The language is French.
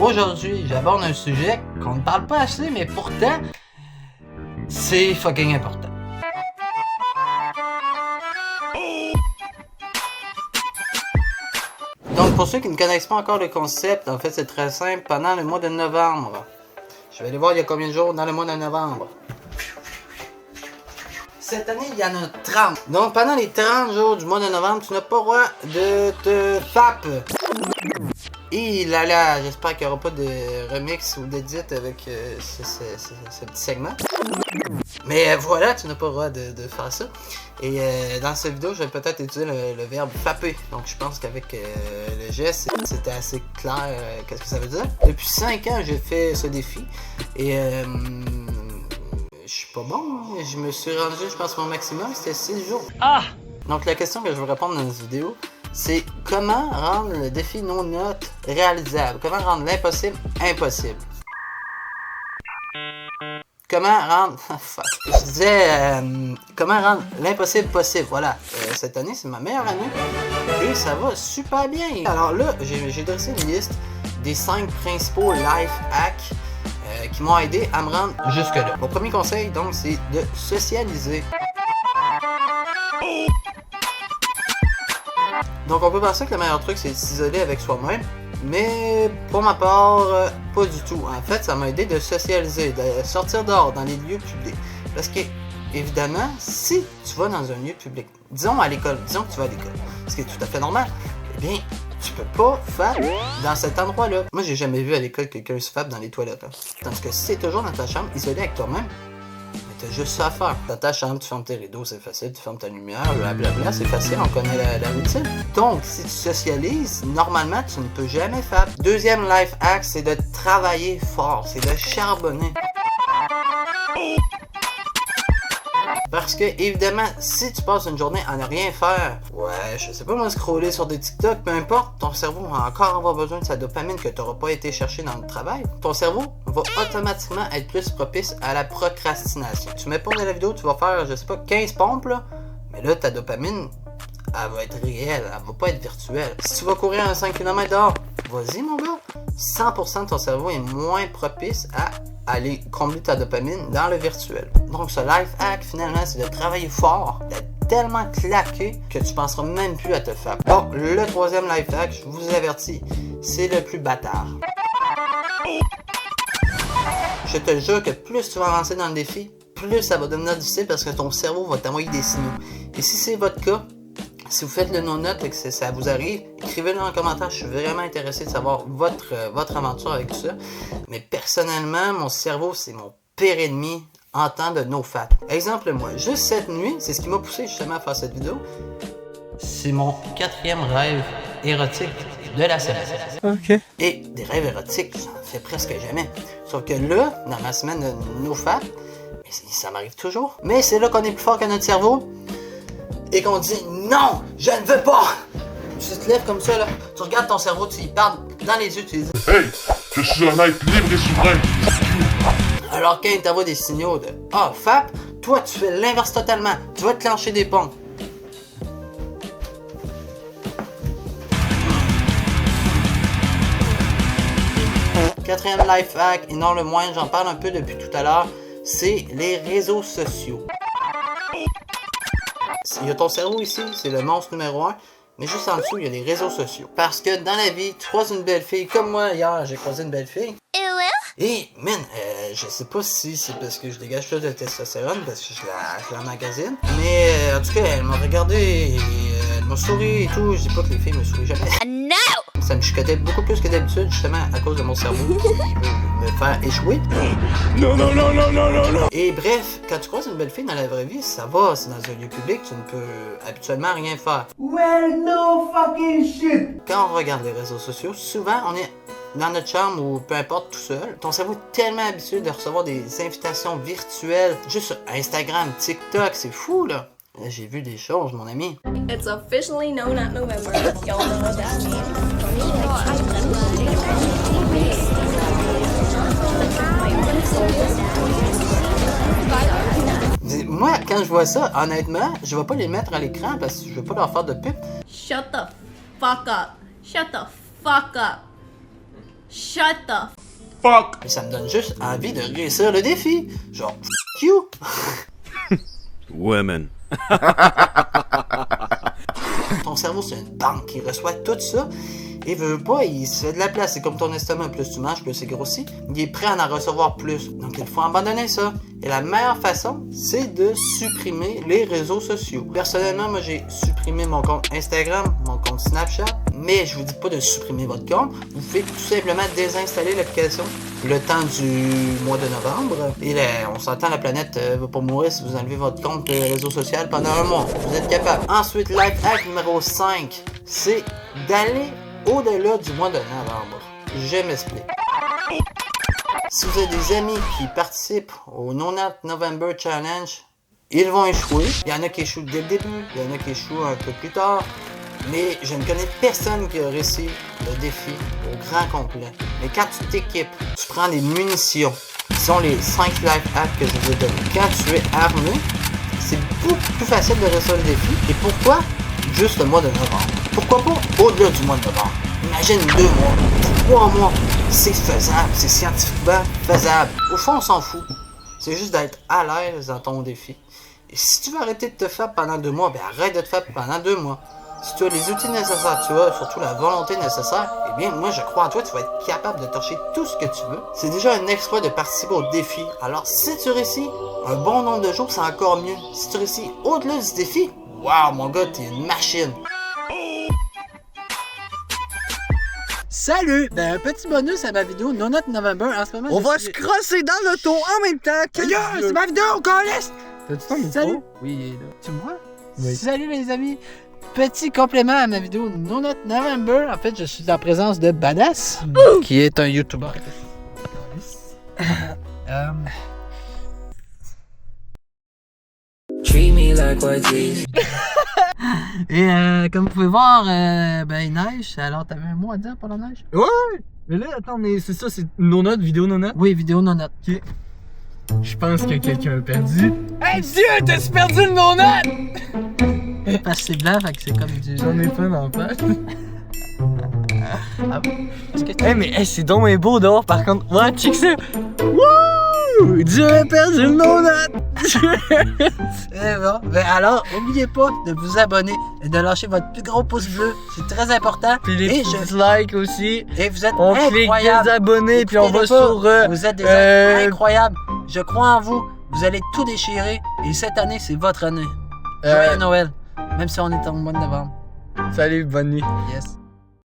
Aujourd'hui, j'aborde un sujet qu'on ne parle pas assez, mais pourtant, c'est fucking important. Donc, pour ceux qui ne connaissent pas encore le concept, en fait, c'est très simple. Pendant le mois de novembre, je vais aller voir il y a combien de jours dans le mois de novembre. Cette année, il y en a 30. Donc, pendant les 30 jours du mois de novembre, tu n'as pas le droit de te FAP. Et là, j'espère qu'il n'y aura pas de remix ou d'édit avec ce petit segment. Mais voilà, tu n'as pas le droit de faire ça. Et dans cette vidéo, je vais peut-être utiliser le verbe FAPer. Donc je pense qu'avec le geste, c'était assez clair qu'est-ce que ça veut dire. Depuis 5 ans, j'ai fait ce défi. Et je suis pas bon. Je me suis rendu, je pense, mon maximum, c'était 6 jours. Ah! Donc la question que je veux répondre dans cette vidéo, c'est comment rendre le défi no-note réalisable? Comment rendre l'impossible impossible? Comment rendre... Fuck. Je disais... comment rendre l'impossible possible? Voilà. Cette année, c'est ma meilleure année. Et ça va super bien. Alors là, j'ai dressé une liste des 5 principaux life hacks qui m'ont aidé à me rendre jusque-là. Mon premier conseil, donc, c'est de socialiser. Donc on peut penser que le meilleur truc c'est de s'isoler avec soi-même, mais pour ma part, pas du tout. En fait, ça m'a aidé de socialiser, de sortir dehors dans les lieux publics. Parce que, évidemment, si tu vas dans un lieu public, disons à l'école, disons que tu vas à l'école, ce qui est tout à fait normal, eh bien, tu peux pas faire dans cet endroit-là. Moi, j'ai jamais vu à l'école quelqu'un se faire dans les toilettes. Hein. Tandis que si t'es toujours dans ta chambre, isolé avec toi-même, t'as juste ça à faire. Dans ta chambre, tu fermes tes rideaux, c'est facile, tu fermes ta lumière, blablabla, c'est facile, on connaît la routine. Donc, si tu socialises, normalement, tu ne peux jamais faire. Deuxième life hack, c'est de travailler fort, c'est de charbonner. Parce que, évidemment, si tu passes une journée à ne rien faire, ouais, je sais pas moi, scroller sur des TikTok, peu importe, ton cerveau va encore avoir besoin de sa dopamine que tu n'auras pas été chercher dans le travail. Ton cerveau va automatiquement être plus propice à la procrastination. Tu mets pas dans la vidéo, tu vas faire, je sais pas, 15 pompes, là, mais là, ta dopamine, elle va être réelle, elle va pas être virtuelle. Si tu vas courir un 5 km dehors, vas-y mon gars, 100% de ton cerveau est moins propice à aller combler ta dopamine dans le virtuel. Donc ce life hack finalement c'est de travailler fort, d'être tellement claqué que tu penseras même plus à te faire. Bon, le troisième life hack, je vous avertis, c'est le plus bâtard. Je te jure que plus tu vas avancer dans le défi, plus ça va devenir difficile parce que ton cerveau va t'envoyer des signaux. Et si c'est votre cas, si vous faites le no-note et que ça vous arrive, écrivez-le en commentaire. Je suis vraiment intéressé de savoir votre aventure avec tout ça. Mais personnellement, mon cerveau, c'est mon pire ennemi en temps de no-fap. Exemple, moi, juste cette nuit, c'est ce qui m'a poussé justement à faire cette vidéo. C'est mon 4e rêve érotique de la semaine. Ok. Et des rêves érotiques, j'en fais presque jamais. Sauf que là, dans ma semaine de no-fap, ça m'arrive toujours. Mais c'est là qu'on est plus fort que notre cerveau. Et qu'on dit non, je ne veux pas. Tu te lèves comme ça là, tu regardes ton cerveau, tu y parles dans les yeux, tu lui dis hey, je suis un être libre et souverain. Alors quand il t'envoie des signaux de FAP, toi tu fais l'inverse totalement, tu vas te clencher des pompes. Quatrième life hack, et non le moindre, j'en parle un peu depuis tout à l'heure, c'est les réseaux sociaux. Il y a ton cerveau ici, c'est le monstre numéro 1, mais juste en dessous, il y a les réseaux sociaux. Parce que dans la vie, tu croises une belle fille, comme moi hier, j'ai croisé une belle fille. Et, man, je sais pas si c'est parce que je dégage plus de testostérone, parce que je la magasine, mais en tout cas, elle m'a regardé, et, elle m'a souri et tout. Je dis pas que les filles me sourient jamais. No! Ça me chicotait beaucoup plus que d'habitude, justement, à cause de mon cerveau qui veut me faire échouer. Non, non, non, non, non, non, non! Et bref, quand tu croises une belle fille dans la vraie vie, ça va, c'est dans un lieu public, tu ne peux habituellement rien faire. Well, no fucking shit! Quand on regarde les réseaux sociaux, souvent, on est dans notre chambre ou peu importe tout seul. Ton cerveau est tellement habitué de recevoir des invitations virtuelles juste sur Instagram, TikTok, c'est fou là. Là, j'ai vu des choses, mon ami. It's officially No Nut November. Y'all know what that means. Moi, quand je vois ça, honnêtement, je vais pas les mettre à l'écran parce que je veux pas leur faire de pub. Shut the fuck up. Shut the fuck up. Shut the Fuck. Mais ça me donne juste envie de réussir le défi. Genre, f*** you. Women. Ton cerveau, c'est une banque qui reçoit tout ça. Et veut pas, il se fait de la place. C'est comme ton estomac, plus tu manges, plus c'est grossi. Il est prêt à en recevoir plus. Donc il faut abandonner ça. Et la meilleure façon, c'est de supprimer les réseaux sociaux. Personnellement, moi j'ai supprimé mon compte Instagram, mon compte Snapchat. Mais je vous dis pas de supprimer votre compte. Vous pouvez tout simplement désinstaller l'application le temps du mois de novembre. Et là, on s'entend, la planète va pas mourir si vous enlevez votre compte réseau social pendant un mois. Vous êtes capable. Ensuite, life hack numéro 5, c'est d'aller au-delà du mois de novembre. Je m'explique. Si vous avez des amis qui participent au No Nut November Challenge, ils vont échouer. Il y en a qui échouent dès le début, il y en a qui échouent un peu plus tard. Mais je ne connais personne qui a réussi le défi au grand complet. Mais quand tu t'équipes, tu prends des munitions, qui sont les 5 life hacks que je vous ai donnés. Quand tu es armé, c'est beaucoup plus facile de réussir le défi. Et pourquoi juste le mois de novembre? Pourquoi pas au-delà du mois de novembre? Imagine 2 mois, 3 mois. C'est faisable, c'est scientifiquement faisable. Au fond, on s'en fout. C'est juste d'être à l'aise dans ton défi. Et si tu veux arrêter de te faire pendant 2 mois, ben arrête de te faire pendant 2 mois. Si tu as les outils nécessaires, tu as surtout la volonté nécessaire, eh bien, moi, je crois en toi, tu vas être capable de torcher tout ce que tu veux. C'est déjà un exploit de participer au défi. Alors, si tu réussis un bon nombre de jours, c'est encore mieux. Si tu réussis au-delà du défi, waouh, mon gars, t'es une machine. Salut! Ben, un petit bonus à ma vidéo No Nut November. En ce moment, On va se crosser dans l'auto en même temps. C'est ma vidéo, calisse! T'as-tu ton micro? Salut! Oui, il est là. Tu me vois? Oui. Salut les amis! Petit complément à ma vidéo No Nut November. En fait, je suis en présence de Badass, qui est un YouTuber. Et comme vous pouvez voir, ben il neige. Alors, t'avais un mot à dire pour la neige? Ouais! Mais là, attends, mais c'est ça, c'est no-note, vidéo no-note? Oui, vidéo No Nut. Ok. Je pense que quelqu'un a perdu. Hey Dieu, t'as-tu perdu le No Nut? Parce que c'est blanc, fait que c'est comme du... J'en ai pas dans la face. Ah bon? Est-ce que tu... Hey, mais hey, c'est donc bien beau dehors, par contre. Ouais, check ça! Wouh! Dieu a perdu le no-note! Eh bon, ben alors, n'oubliez pas de vous abonner et de lâcher votre plus gros pouce bleu. C'est très important. Puis les et petits likes aussi. Et vous êtes On clique incroyables. désabonner, puis on va Écoutez-les sur... pas. Vous êtes des incroyables. Je crois en vous. Vous allez tout déchirer. Et cette année, c'est votre année. Joyeux Noël. Même si on est en mois de novembre. Salut, bonne nuit. Yes.